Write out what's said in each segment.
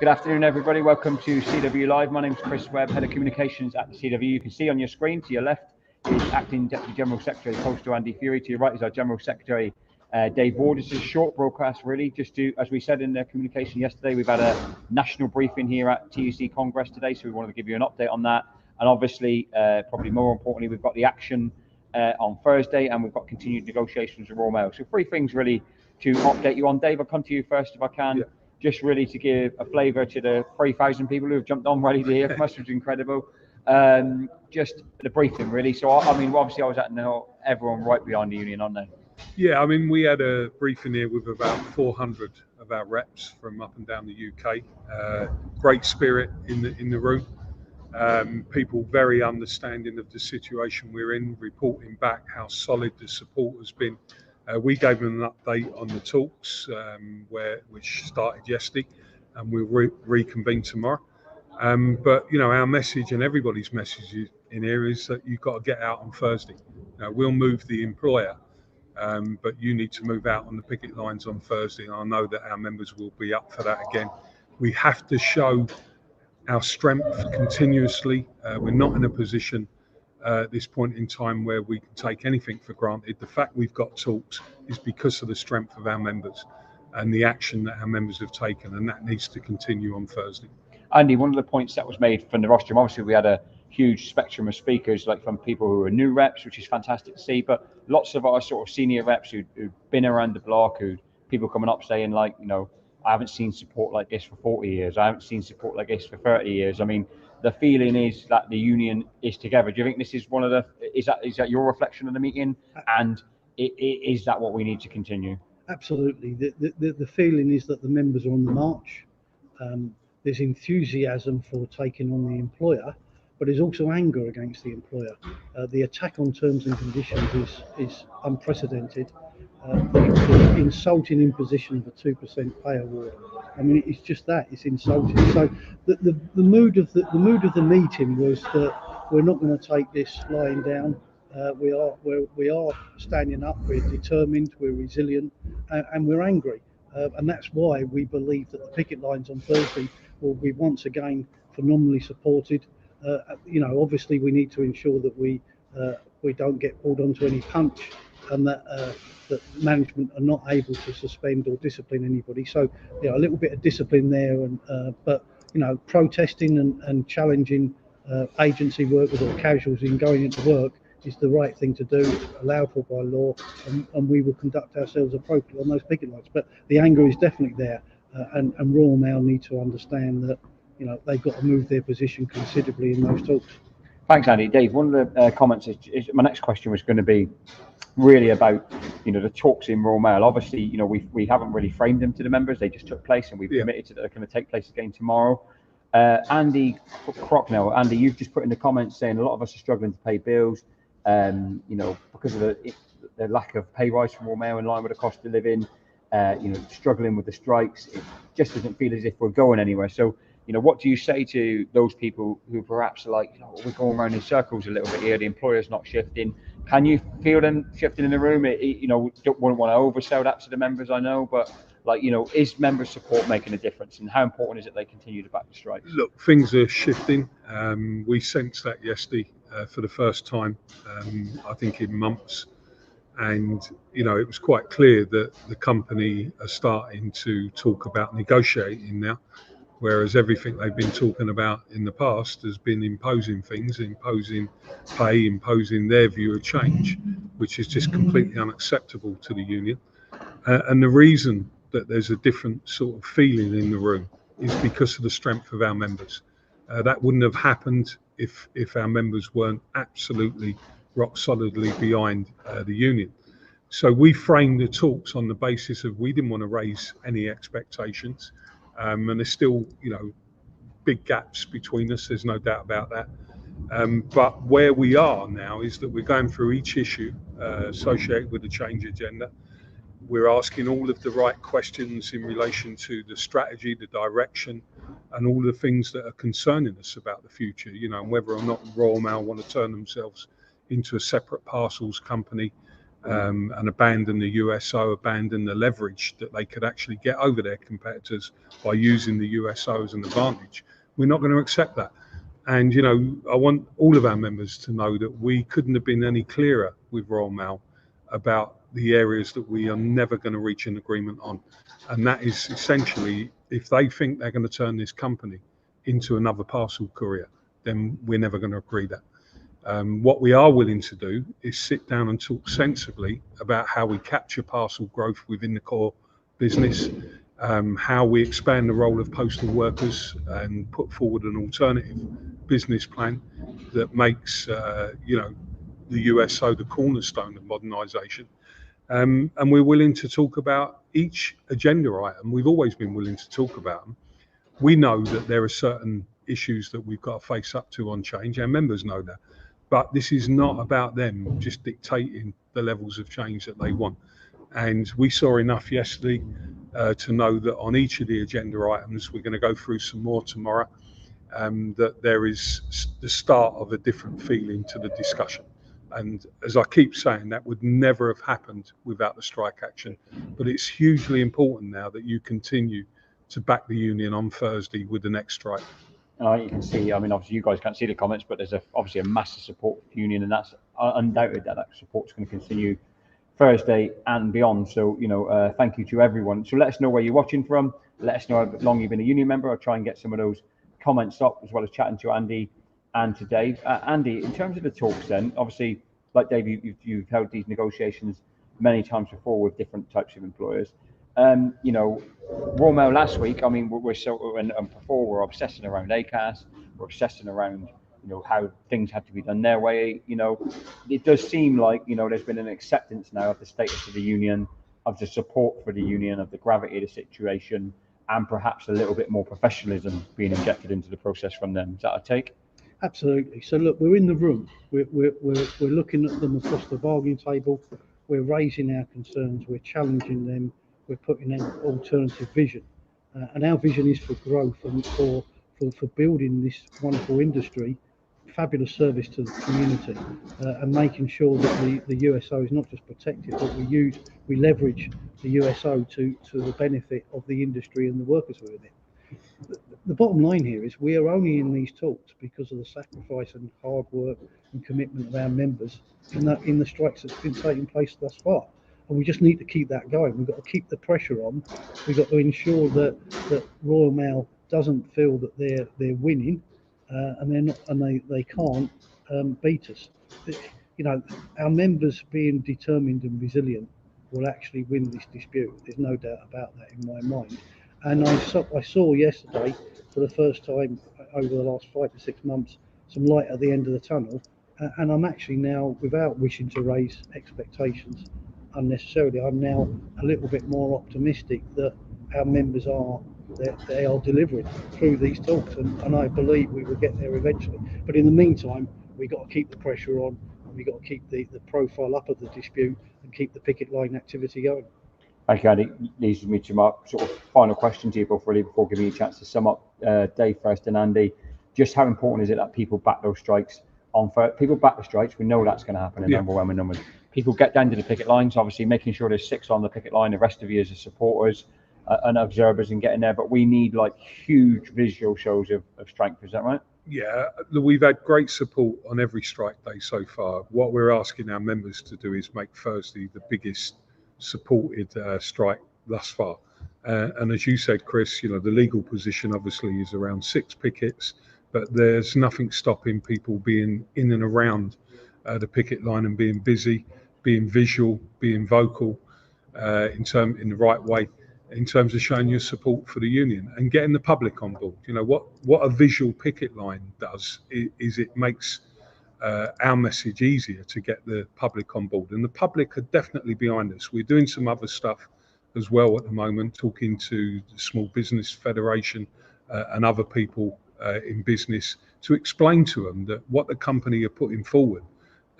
Good afternoon, everybody. Welcome to CW Live. My name is Chris Webb, Head of Communications at the CW. You can see on your screen, to your left is Acting Deputy General Secretary Postal Andy Fury. To your right is our General Secretary, Dave Ward. This is a short broadcast, really, just to, as we said in the communication yesterday, we've had a national briefing here at TUC Congress today, so we wanted to give you an update on that. And obviously, probably more importantly, we've got the action on Thursday, and we've got continued negotiations with Royal Mail. So three things, really, to update you on. Dave, I'll come to you first, if I can. Yeah. Just really to give a flavour to the 3,000 people who have jumped on ready to hear from us, which is incredible. Just the briefing, really. So, I mean, obviously I was at everyone right behind the union, aren't they? Yeah, I mean, we had a briefing here with about 400 of our reps from up and down the UK. Great spirit in the room. People very understanding of the situation we're in, reporting back how solid the support has been. We gave them an update on the talks, which started yesterday, and we'll reconvene tomorrow. But you know, our message and everybody's message in here is that you've got to get out on Thursday. We'll move the employer, but you need to move out on the picket lines on Thursday. And I know that our members will be up for that again. We have to show our strength continuously. We're not in a position at this point in time where we can take anything for granted. The fact we've got talks is because of the strength of our members and the action that our members have taken, and that needs to continue on Thursday. Andy, one of the points that was made from the rostrum, obviously we had a huge spectrum of speakers, like from people who are new reps, which is fantastic to see, but lots of our sort of senior reps who've been around the block, people coming up saying, like, you know, I haven't seen support like this for 40 years. I haven't seen support like this for 30 years. I mean, the feeling is that the union is together. Do you think this is one of the, is that your reflection of the meeting? And is that what we need to continue? Absolutely. The feeling is that the members are on the march. There's enthusiasm for taking on the employer, but there's also anger against the employer. The attack on terms and conditions is unprecedented. The insulting imposition of a 2% pay award. I mean, it's just that, it's insulting. So the mood of the meeting was that we're not going to take this lying down. We are standing up. We're determined. We're resilient, and we're angry. And that's why we believe that the picket lines on Thursday will be once again phenomenally supported. You know, obviously we need to ensure that we don't get pulled onto any punch, and that management are not able to suspend or discipline anybody. So, you know, a little bit of discipline there, and but you know, protesting and challenging agency workers or casuals in going into work is the right thing to do, allowed for by law, and we will conduct ourselves appropriately on those picket lines. But the anger is definitely there, and Royal Mail need to understand that, you know, they've got to move their position considerably in those talks. Thanks, Andy. Dave, one of the comments is my next question was going to be really about, you know, the talks in Royal Mail. Obviously, you know, we haven't really framed them to the members. They just took place, and we've committed to that they're going to take place again tomorrow. Andy Crocknell, Andy, you've just put in the comments saying a lot of us are struggling to pay bills, you know, because of the lack of pay rise from Royal Mail in line with the cost of living, you know, struggling with the strikes. It just doesn't feel as if we're going anywhere. So, you know, what do you say to those people who perhaps are like, you know, we're going around in circles a little bit here, the employer's not shifting? Can you feel them shifting in the room? You know, don't want to oversell that to the members, I know, but, like, you know, is member support making a difference, and how important is it they continue to back the strikes? Look, things are shifting. We sensed that yesterday for the first time, I think in months. And, you know, it was quite clear that the company are starting to talk about negotiating now, whereas everything they've been talking about in the past has been imposing things, imposing pay, imposing their view of change, which is just completely unacceptable to the union. And the reason that there's a different sort of feeling in the room is because of the strength of our members. That wouldn't have happened if our members weren't absolutely rock solidly behind the union. So we framed the talks on the basis of we didn't want to raise any expectations. And there's still, you know, big gaps between us, there's no doubt about that. But where we are now is that we're going through each issue associated with the change agenda. We're asking all of the right questions in relation to the strategy, the direction, and all the things that are concerning us about the future, you know, and whether or not Royal Mail want to turn themselves into a separate parcels company, and abandon the USO, abandon the leverage that they could actually get over their competitors by using the USO as an advantage. We're not going to accept that. And, you know, I want all of our members to know that we couldn't have been any clearer with Royal Mail about the areas that we are never going to reach an agreement on. And that is essentially, if they think they're going to turn this company into another parcel courier, then we're never going to agree that. What we are willing to do is sit down and talk sensibly about how we capture parcel growth within the core business, how we expand the role of postal workers and put forward an alternative business plan that makes you know, the USO the cornerstone of modernisation. And we're willing to talk about each agenda item. We've always been willing to talk about them. We know that there are certain issues that we've got to face up to on change. Our members know that. But this is not about them just dictating the levels of change that they want. And we saw enough yesterday to know that on each of the agenda items, we're going to go through some more tomorrow, that there is the start of a different feeling to the discussion. And as I keep saying, that would never have happened without the strike action. But it's hugely important now that you continue to back the union on Thursday with the next strike. You can see, I mean, obviously you guys can't see the comments, but there's obviously a massive support for the union, and that's undoubted that support's going to continue Thursday and beyond. So, you know, thank you to everyone. So let us know where you're watching from. Let us know how long you've been a union member. I'll try and get some of those comments up, as well as chatting to Andy and to Dave. Andy, in terms of the talks then, obviously, like Dave, you've held these negotiations many times before with different types of employers. You know, Royal Mail last week, I mean, we're so, and before we're obsessing around ACAS, we're obsessing around, you know, how things had to be done their way. You know, it does seem like, you know, there's been an acceptance now of the status of the union, of the support for the union, of the gravity of the situation, and perhaps a little bit more professionalism being injected into the process from them. Is that a take? Absolutely. So look, we're in the room. We're looking at them across the bargaining table. We're raising our concerns. We're challenging them. We're putting in alternative vision, and our vision is for growth and for building this wonderful industry, fabulous service to the community, and making sure that the USO is not just protected, but we leverage the USO to the benefit of the industry and the workers who are in it. The bottom line here is we are only in these talks because of the sacrifice and hard work and commitment of our members in the strikes that's been taking place thus far. And we just need to keep that going. We've got to keep the pressure on. We've got to ensure that Royal Mail doesn't feel that they're winning, and they're not, and they can't beat us. You know, our members being determined and resilient will actually win this dispute. There's no doubt about that in my mind. And I saw yesterday, for the first time over the last 5 to 6 months, some light at the end of the tunnel. And I'm actually now, without wishing to raise expectations unnecessarily, I'm now a little bit more optimistic that our members they are delivering through these talks, and I believe we will get there eventually. But in the meantime, we've got to keep the pressure on, and we've got to keep the profile up of the dispute and keep the picket line activity going. Thank you, Andy. Leads me to my sort of final question to you both, really, before giving you a chance to sum up. Dave first and Andy, just how important is it that people back those strikes on? People back the strikes, we know that's going to happen in overwhelming numbers. People get down to the picket lines, obviously making sure there's 6 on the picket line, the rest of you as supporters and observers and getting there, but we need like huge visual shows of strength. Is that right? Yeah, we've had great support on every strike day so far. What we're asking our members to do is make Thursday the biggest supported strike thus far. And as you said, Chris, you know, the legal position obviously is around 6 pickets, but there's nothing stopping people being in and around the picket line and being busy, being visual, being vocal in the right way, in terms of showing your support for the union and getting the public on board. You know, what a visual picket line does is it makes our message easier to get the public on board, and the public are definitely behind us. We're doing some other stuff as well at the moment, talking to the Small Business Federation and other people in business to explain to them that what the company are putting forward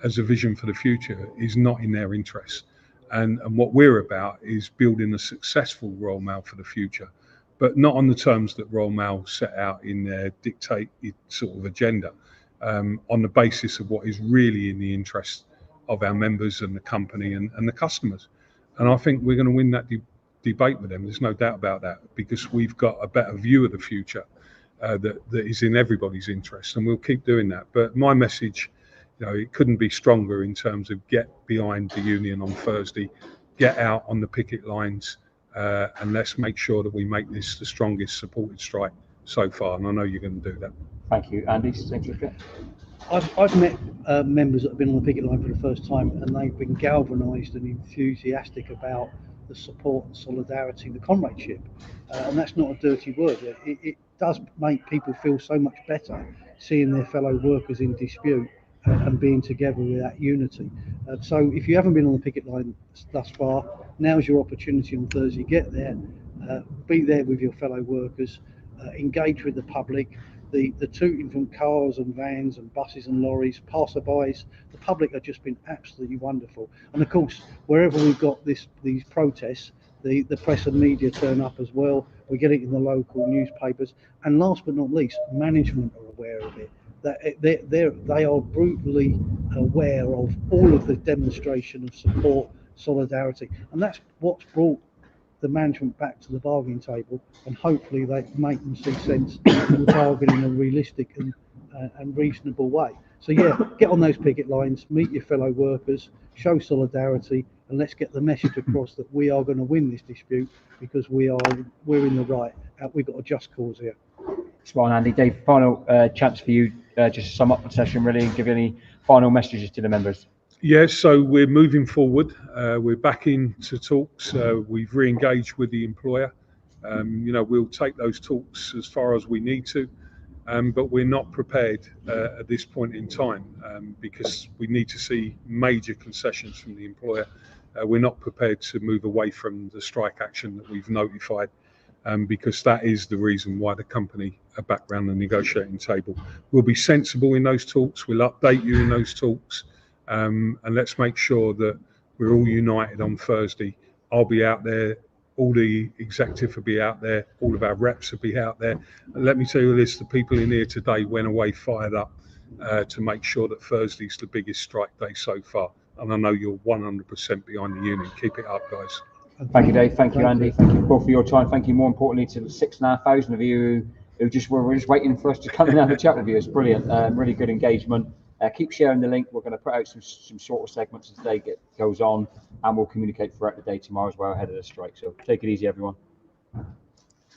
as a vision for the future is not in their interests. And what we're about is building a successful Royal Mail for the future, but not on the terms that Royal Mail set out in their dictated sort of agenda, on the basis of what is really in the interest of our members and the company and the customers. And I think we're going to win that debate with them. There's no doubt about that, because we've got a better view of the future that is in everybody's interest, and we'll keep doing that. But my message, it couldn't be stronger in terms of get behind the union on Thursday, get out on the picket lines, and let's make sure that we make this the strongest supported strike so far. And I know you're going to do that. Thank you, Andy. Thank you. I've met members that have been on the picket line for the first time, and they've been galvanised and enthusiastic about the support and solidarity, the comradeship, and that's not a dirty word. It does make people feel so much better seeing their fellow workers in dispute and being together with that unity. So if you haven't been on the picket line thus far, now's your opportunity on Thursday. Get there, be there with your fellow workers, engage with the public. The tooting from cars and vans and buses and lorries, passerbys, the public have just been absolutely wonderful. And of course, wherever we've got these protests, the press and media turn up as well. We get it in the local newspapers. And last but not least, management are aware of it. They are brutally aware of all of the demonstration of support, solidarity. And that's what's brought the management back to the bargaining table, and hopefully they make them see sense and bargain in a realistic and reasonable way. So yeah, get on those picket lines, meet your fellow workers, show solidarity, and let's get the message across that we are going to win this dispute, because we're in the right. We've got a just cause here. Spot on, Andy. Dave, final chance for you just to sum up the session really and give any final messages to the members. Yes, so we're moving forward. We're back into talks. We've re-engaged with the employer. We'll take those talks as far as we need to, but we're not prepared at this point in time because we need to see major concessions from the employer. We're not prepared to move away from the strike action that we've notified, because that is the reason why the company are back around the negotiating table. We'll be sensible in those talks. We'll update you in those talks. And let's make sure that we're all united on Thursday. I'll be out there, all the executive will be out there, all of our reps will be out there. And let me tell you this, the people in here today went away fired up to make sure that Thursday's the biggest strike day so far. And I know you're 100% behind the union. Keep it up, guys. Thank you, Dave. Thank you, Andy. Thank you both for your time. Thank you more importantly to the 6,500 of you who just were just waiting for us to come and have a chat with you. It's brilliant. Really good engagement. Keep sharing the link. We're going to put out some shorter segments as the day goes on, and we'll communicate throughout the day tomorrow as well ahead of the strike. So take it easy, everyone.